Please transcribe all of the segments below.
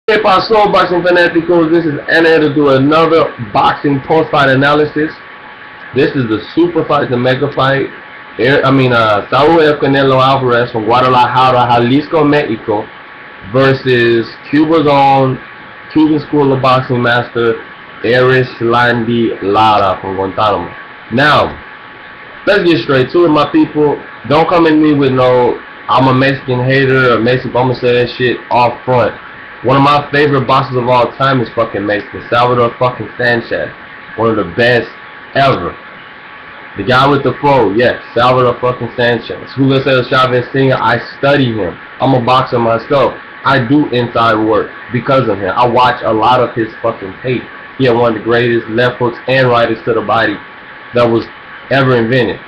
Hey, Soul Boxing Fanaticals, this is Anna here to do another boxing post-fight analysis. This is the super fight, the mega fight. Saúl El Canelo Alvarez from Guadalajara, Jalisco, Mexico, versus Cuba's own Cuban School of Boxing master, Erislandy Lara from Guantanamo. Now, let's get straight to it, my people. Don't come at me with no, I'm a Mexican hater or Mexican, I'm gonna say that shit off front. One of my favorite boxers of all time is fucking Mexican, Salvador fucking Sanchez. One of the best ever. The guy with the fro, yes, Salvador fucking Sanchez. Julio Cesar Chavez Sr., I study him. I'm a boxer myself. I do inside work because of him. I watch a lot of his fucking tape. He had one of the greatest left hooks and righters to the body that was ever invented.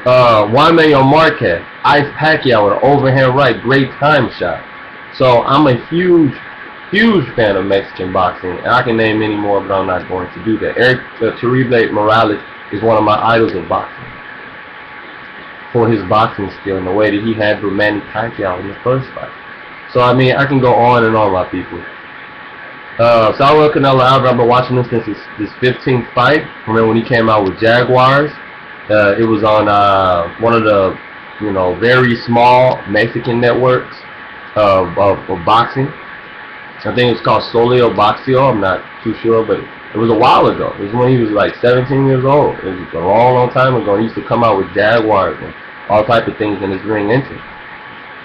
Juan Manuel Marquez, Ice Pacquiao with an overhand right, great time shot. So I'm a huge fan of Mexican boxing, and I can name many more, but I'm not going to do that. Terrible Morales is one of my idols of boxing for his boxing skill and the way that he handled Manny Pacquiao in the first fight. So I mean, I can go on and on, my people. Saúl Canelo Alvarez, I've been watching him since his 15th fight. Remember when he came out with Jaguars? It was on one of the very small Mexican networks of boxing. I think it was called Soleo Boxeo. I'm not too sure, but it was a while ago. It was when he was like 17 years old. It was a long time ago. He used to come out with Jaguars and all type of things in his ring entry.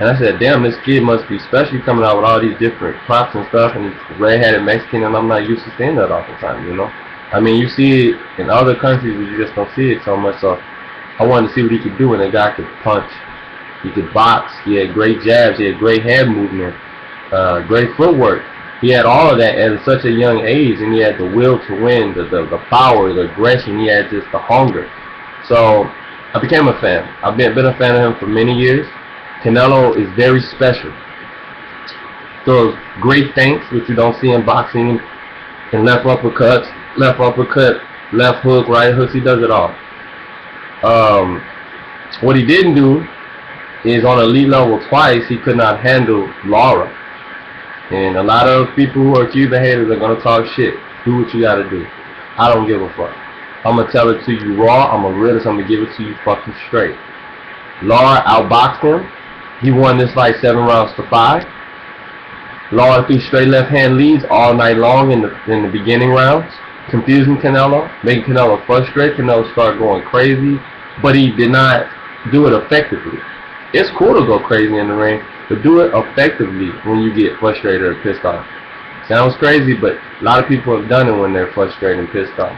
And I said, damn, this kid must be special coming out with all these different props and stuff, and he's red-headed Mexican, and I'm not used to seeing that all the time, you know? I mean, you see it in other countries, but you just don't see it so much, so I wanted to see what he could do, and the guy could punch. He could box. He had great jabs. He had great head movement, great footwork. He had all of that at such a young age, and he had the will to win, the power, the aggression. He had just the hunger. So I became a fan. I've been a fan of him for many years. Canelo is very special. Throws great feints, which you don't see in boxing, and left uppercut, left hook, right hooks. He does it all. What he didn't do is on elite level twice, he could not handle Lara. And a lot of people who are Cuban haters are going to talk shit. Do what you got to do. I don't give a fuck. I'm going to tell it to you raw. I'm going to realist. I'm going to give it to you fucking straight. Lara outboxed him. He won this fight 7 rounds to 5. Lara threw straight left hand leads all night long in the beginning rounds, confusing Canelo, making Canelo frustrated. Canelo started going crazy, but he did not do it effectively. It's cool to go crazy in the ring, but do it effectively when you get frustrated or pissed off. Sounds crazy, but a lot of people have done it when they're frustrated and pissed off.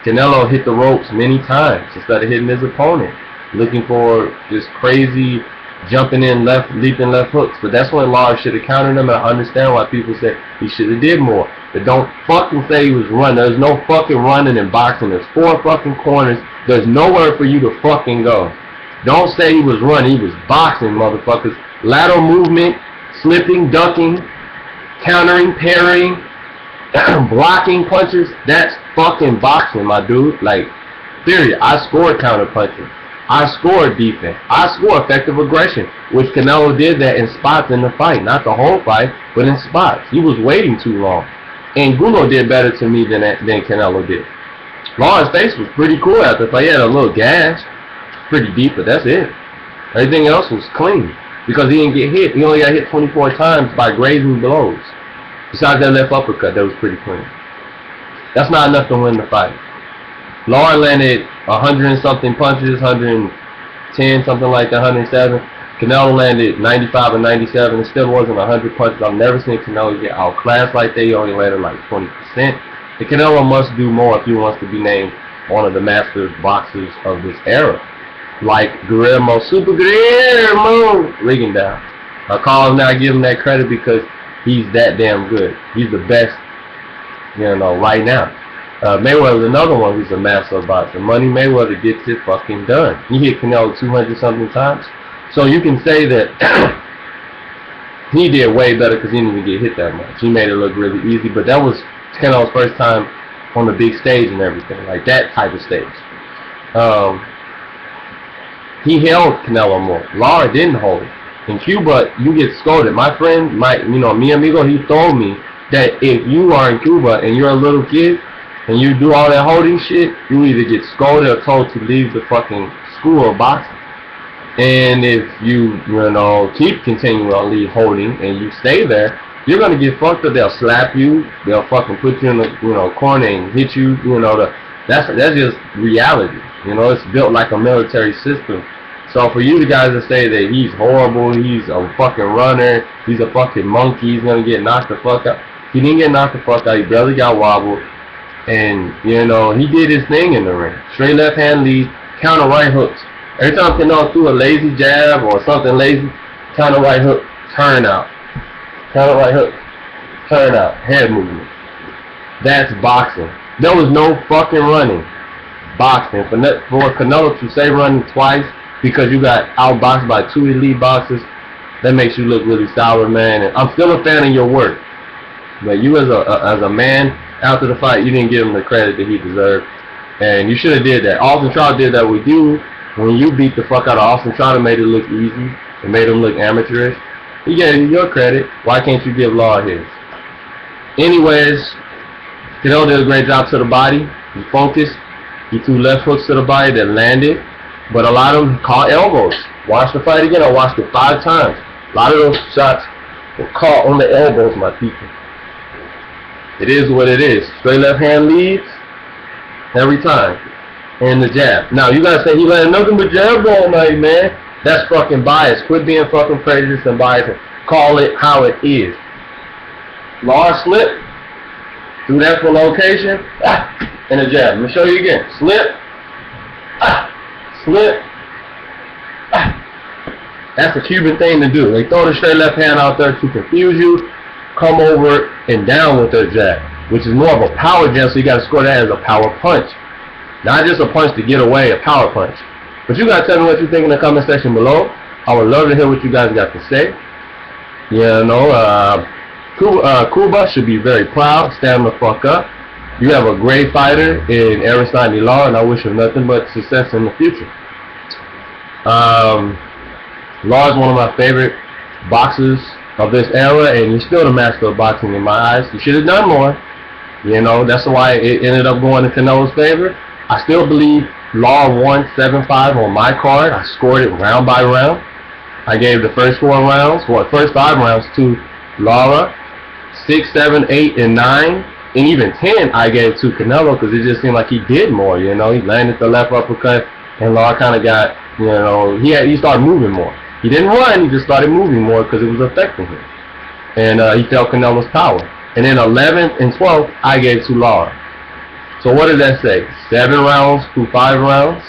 Canelo hit the ropes many times instead of hitting his opponent, looking for this crazy jumping in leaping left hooks. But that's when Lara should have countered him, and I understand why people say he should have did more. But don't fucking say he was running. There's no fucking running in boxing. There's 4 fucking corners. There's nowhere for you to fucking go. Don't say he was running. He was boxing, motherfuckers. Lateral movement, slipping, ducking, countering, parrying, blocking punches. That's fucking boxing, my dude. Like, period. I scored counter punches. I scored defense. I scored effective aggression, which Canelo did that in spots in the fight. Not the whole fight, but in spots. He was waiting too long. And Gulo did better to me than Canelo did. Lara's face was pretty cool after the fight. He had a little gash. Pretty deep, but that's it. Everything else was clean because he didn't get hit. He only got hit 24 times by grazing blows. Besides that left uppercut, that was pretty clean. That's not enough to win the fight. Lara landed 100 and something punches, 110, something like that, 107. Canelo landed 95 and 97. It still wasn't 100 punches. I've never seen Canelo get outclassed like that. He only landed like 20%. The Canelo must do more if he wants to be named one of the master boxers of this era. Like Guillermo, Super Guillermo Rigondeaux. I call him now, give him that credit because he's that damn good. He's the best, right now. Mayweather's another one who's a master boxer. Money Mayweather gets it fucking done. He hit Canelo 200 something times. So you can say that he did way better because he didn't even get hit that much. He made it look really easy, but that was Canelo's first time on the big stage and everything, like that type of stage. He held Canelo more. Lara didn't hold it. In Cuba, you get scolded. My friend, mi amigo, he told me that if you are in Cuba and you're a little kid and you do all that holding shit, you either get scolded or told to leave the fucking school of boxing. And if you keep continually holding and you stay there, you're gonna get fucked up. They'll slap you. They'll fucking put you in the corner and hit you. That's just reality. It's built like a military system. So for you guys to say that he's horrible, he's a fucking runner, he's a fucking monkey, he's gonna get knocked the fuck out. He didn't get knocked the fuck out. He barely got wobbled, and he did his thing in the ring. Straight left hand lead, counter right hooks. Every time Canelo threw a lazy jab or something lazy, counter right hook, turn out. Counter right hook, turn out, head movement. That's boxing. There was no fucking running. Boxing. For Canelo to say running twice because you got outboxed by 2 elite boxers, that makes you look really sour, man. And I'm still a fan of your work, but you as a man after the fight, you didn't give him the credit that he deserved, and you should have did that. Austin Trout did that with you when you beat the fuck out of Austin Trout and made it look easy and made him look amateurish. He gave you your credit. Why can't you give Lara his? Anyways, Canelo did a great job to the body. He focused. He threw left hooks to the body that landed, but a lot of them caught elbows. Watch the fight again. I watched it 5 times. A lot of those shots were caught on the elbows, my people. It is what it is. Straight left hand leads every time. And the jab. Now, you gotta say he landed nothing but jabs all night, man. That's fucking bias. Quit being fucking prejudiced and biased. Call it how it is. Lara slip. Through that for location. And a jab. Let me show you again. Slip. Slip. That's a Cuban thing to do. They throw the straight left hand out there to confuse you. Come over and down with their jab, which is more of a power jab, so you got to score that as a power punch. Not just a punch to get away, a power punch. But you got to tell me what you think in the comment section below. I would love to hear what you guys got to say. Cuba should be very proud. Stand the fuck up. You have a great fighter in Lara, and I wish him nothing but success in the future. Lara's one of my favorite boxers of this era, and you're still the master of boxing in my eyes. You should have done more. That's why it ended up going to Canelo's favor. I still believe Lara won 7-5 on my card. I scored it round by round. I gave the first 4 rounds, first 5 rounds to Lara. 6, 7, 8, and 9. And even 10 I gave to Canelo because it just seemed like he did more, He landed the left uppercut and Lara kind of got, he started moving more. He didn't run, he just started moving more because it was affecting him. And he felt Canelo's power. And then 11th and 12th I gave to Lara. So what does that say? 7 rounds to 5 rounds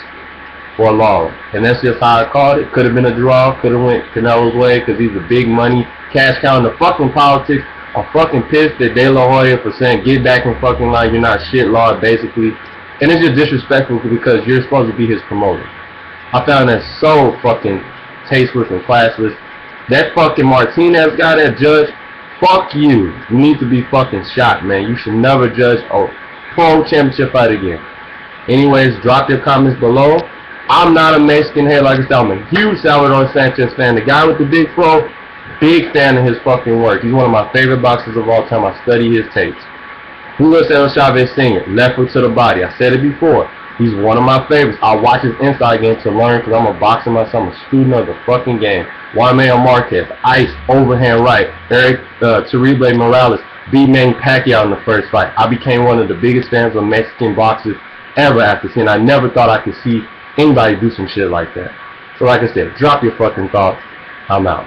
for Lara. And that's just how I called it. Could have been a draw, could have went Canelo's way because he's a big money cash cow in the fucking politics. I'm fucking pissed at De La Hoya for saying get back in fucking line, you're not shit, Lara, basically. And it's just disrespectful because you're supposed to be his promoter. I found that so fucking tasteless and classless. That fucking Martinez guy, that judge, fuck you. You need to be fucking shot, man. You should never judge a pro championship fight again. Anyways, drop your comments below. I'm not a Mexican head like I said. I'm a huge Salvador Sanchez fan. The guy with the big fro. Big fan of his fucking work. He's one of my favorite boxers of all time. I study his tapes. Julio Cesar Chavez Sr., left hook to the body. I said it before. He's one of my favorites. I watch his inside game to learn because I'm a boxer myself. I'm a student of the fucking game. Juan Manuel Marquez, ice, overhand right. Eric Terrible Morales beat Manny Pacquiao in the first fight. I became one of the biggest fans of Mexican boxers ever after seeing. I never thought I could see anybody do some shit like that. So like I said, drop your fucking thoughts. I'm out.